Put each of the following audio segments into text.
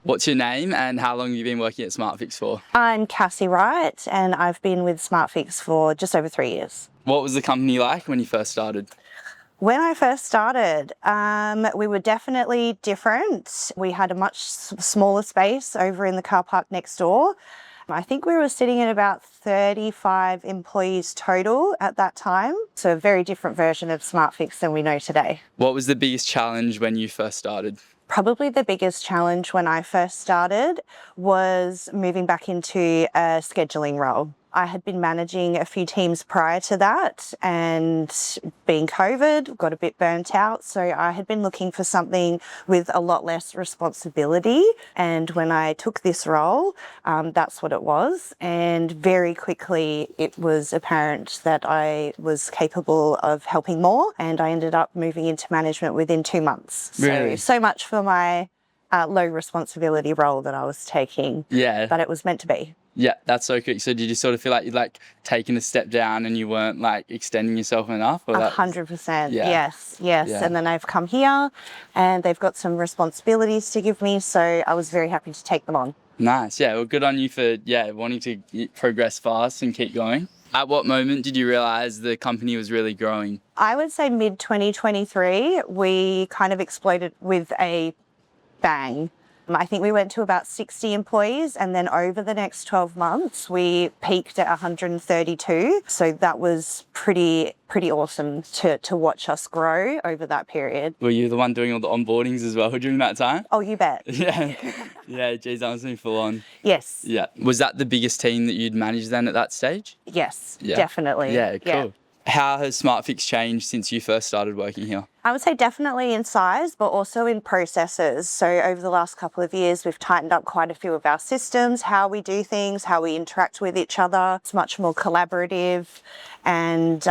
What's your name and how long have you been working at Smartfix for? I'm Cassie Wright, and I've been with Smartfix for just over 3 years. What was the company like when you first started? When I first started, we were definitely different. We had a much smaller space over in the car park next door. I think we were sitting at about 35 employees total at that time. So a very different version of Smartfix than we know today. What was the biggest challenge when you first started? Probably the biggest challenge when I first started was moving back into a scheduling role. I had been managing a few teams prior to that, and being COVID, got a bit burnt out. So I had been looking for something with a lot less responsibility. And when I took this role, that's what it was. And very quickly, it was apparent that I was capable of helping more. And I ended up moving into management within 2 months. Really? So much for my low responsibility role that I was taking. Yeah. But it was meant to be. Yeah, that's so quick. So did you sort of feel like you'd taken a step down and you weren't extending yourself enough? 100%. Yeah. Yes. Yeah. And then I've come here and they've got some responsibilities to give me. So I was very happy to take them on. Nice. Yeah. Well, good on you for wanting to progress fast and keep going. At what moment did you realize the company was really growing? I would say mid 2023, we kind of exploded with a bang. I think we went to about 60 employees, and then over the next 12 months, we peaked at 132. So that was pretty awesome to watch us grow over that period. Were you the one doing all the onboardings as well during that time? Oh, you bet. Yeah. Yeah, geez, that was full on. Yes. Yeah. Was that the biggest team that you'd managed then at that stage? Yes, Yeah. definitely. Yeah, cool. Yeah. How has Smartfix changed since you first started working here? I would say definitely in size, but also in processes. So over the last couple of years, we've tightened up quite a few of our systems, how we do things, how we interact with each other. It's much more collaborative and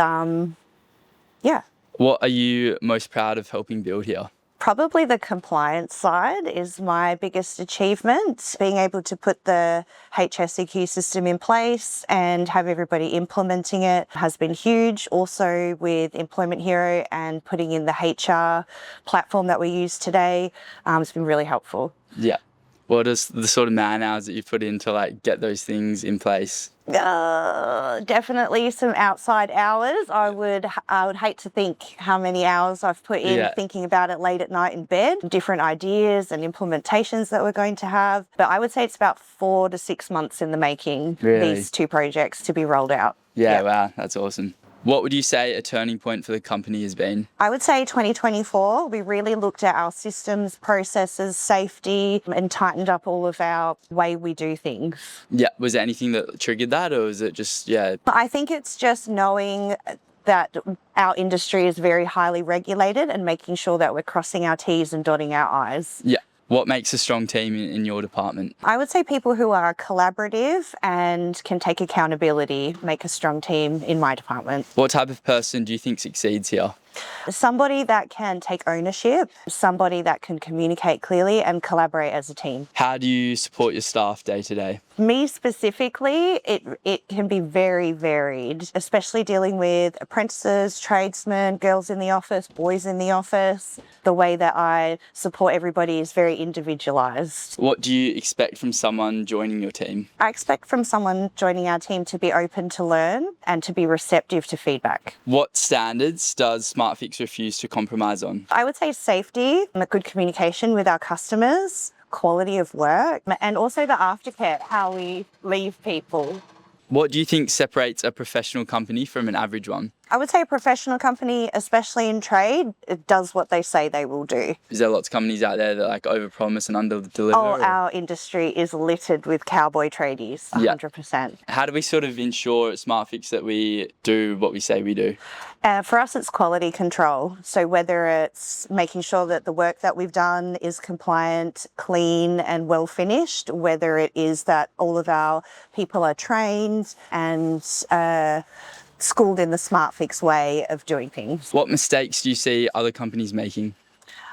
yeah. What are you most proud of helping build here? Probably the compliance side is my biggest achievement. Being able to put the HSEQ system in place and have everybody implementing it has been huge. Also with Employment Hero and putting in the HR platform that we use today, it's been really helpful. Yeah. What is the sort of man hours that you put in to get those things in place? Definitely some outside hours. I would hate to think how many hours I've put in thinking about it late at night in bed, different ideas and implementations that we're going to have. But I would say it's about 4 to 6 months in the making, Really? These 2 projects to be rolled out. Yeah, wow, that's awesome. What would you say a turning point for the company has been? I would say 2024, we really looked at our systems, processes, safety, and tightened up all of our way we do things. Yeah, was there anything that triggered that, or was it just, I think it's just knowing that our industry is very highly regulated and making sure that we're crossing our T's and dotting our I's. Yeah. What makes a strong team in your department? I would say people who are collaborative and can take accountability make a strong team in my department. What type of person do you think succeeds here? Somebody that can take ownership, somebody that can communicate clearly and collaborate as a team. How do you support your staff day to day? Me specifically, it can be very varied, especially dealing with apprentices, tradesmen, girls in the office, boys in the office. The way that I support everybody is very individualised. What do you expect from someone joining your team? I expect from someone joining our team to be open to learn and to be receptive to feedback. What standards does Smartfix refuse to compromise on? I would say safety, good communication with our customers, quality of work, and also the aftercare, how we leave people. What do you think separates a professional company from an average one? I would say a professional company, especially in trade, it does what they say they will do. Is there lots of companies out there that overpromise and underdeliver? Oh, our industry is littered with cowboy tradies, 100%. How do we sort of ensure at Smartfix that we do what we say we do? For us, it's quality control. So whether it's making sure that the work that we've done is compliant, clean and well finished, whether it is that all of our people are trained and schooled in the Smartfix way of doing things. What mistakes do you see other companies making?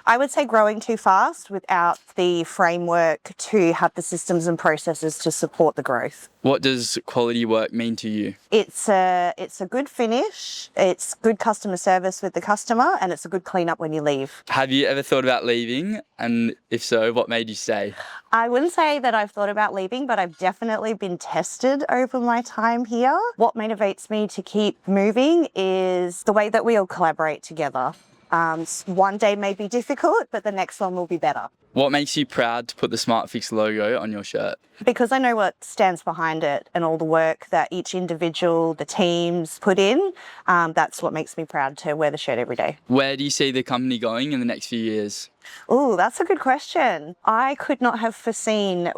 I would say growing too fast without the framework to have the systems and processes to support the growth. What does quality work mean to you? It's a good finish, it's good customer service with the customer, and it's a good cleanup when you leave. Have you ever thought about leaving? And if so, what made you stay? I wouldn't say that I've thought about leaving, but I've definitely been tested over my time here. What motivates me to keep moving is the way that we all collaborate together. One day may be difficult, but the next one will be better. What makes you proud to put the Smartfix logo on your shirt? Because I know what stands behind it and all the work that each individual, the teams put in, that's what makes me proud to wear the shirt every day. Where do you see the company going in the next few years? Oh, that's a good question. I could not have foreseen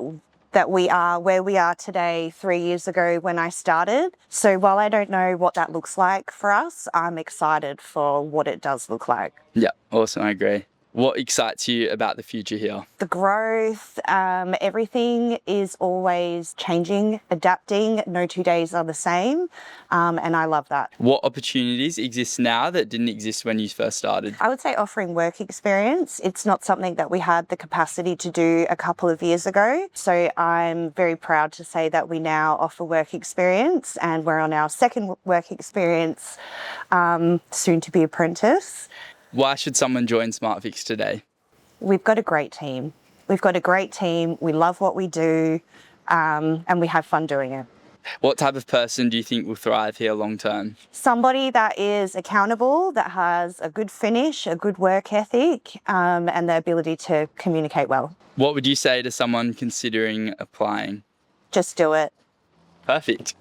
that we are where we are today 3 years ago when I started. So while I don't know what that looks like for us, I'm excited for what it does look like. Yeah, awesome, I agree. What excites you about the future here? The growth, everything is always changing, adapting. No 2 days are the same, and I love that. What opportunities exist now that didn't exist when you first started? I would say offering work experience. It's not something that we had the capacity to do a couple of years ago. So I'm very proud to say that we now offer work experience, and we're on our second work experience, soon to be apprentice. Why should someone join Smartfix today? We've got a great team. We've got a great team. We love what we do, and we have fun doing it. What type of person do you think will thrive here long term? Somebody that is accountable, that has a good finish, a good work ethic, and the ability to communicate well. What would you say to someone considering applying? Just do it. Perfect.